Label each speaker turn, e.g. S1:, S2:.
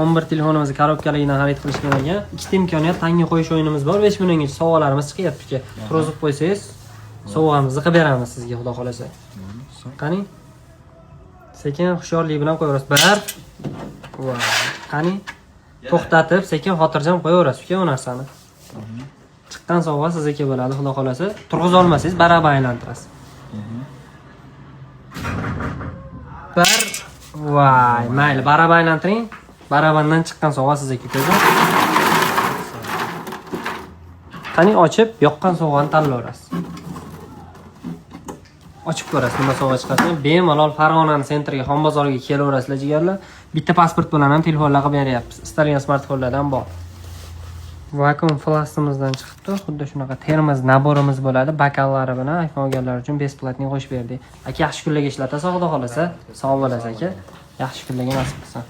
S1: 11 telefonimizni korobkaligidan xarid qilishgan ekan. Ikkita imkoniyat tanga qo'yish o'yinimiz bor. 5 milliongacha sovg'alarimiz chiqyapti aka. Turozib qo'ysangiz, sovg'amizni qilib beramiz sizga, xudo xolasa. Qani? Sekin hushyorlik bilan qo'yaverasiz. 1. Va, qani? To'xtatib, sekin xotirjam qo'yaverasiz uka bu narsani. Chiqqan sovg'a sizniki bo'ladi, xudo xolasa. Turg'iz olmasangiz, barabar aylantirasiz. 1. Voy, mayli, barabar aylantiring. Barabandan chiqqan sovg'a sizniki ko'zim. Qani ochib, yoqqan sovg'ani tanlayverasiz. Ochib ko'rasiz, nima sovg'a chiqarsa, bemalol Farg'onaning sentriga, Xon bozoriga kelaverasizlar jigarlar. Bitta pasport bilan ham telefonlar qilib beryapmiz. Istalgan smartfonlardan bor. Vakuum flastimizdan chiqibdi. Xuddi shunaqa termos naborimiz bo'ladi. Bakallari bilan iPhone olganlar uchun besplatni qo'shib berdik. Aka yaxshi kunlarga ishlatasiz, xudo xolasa. Sog' bo'lasiz aka. Yaxshi kunlarga nasib qilsin.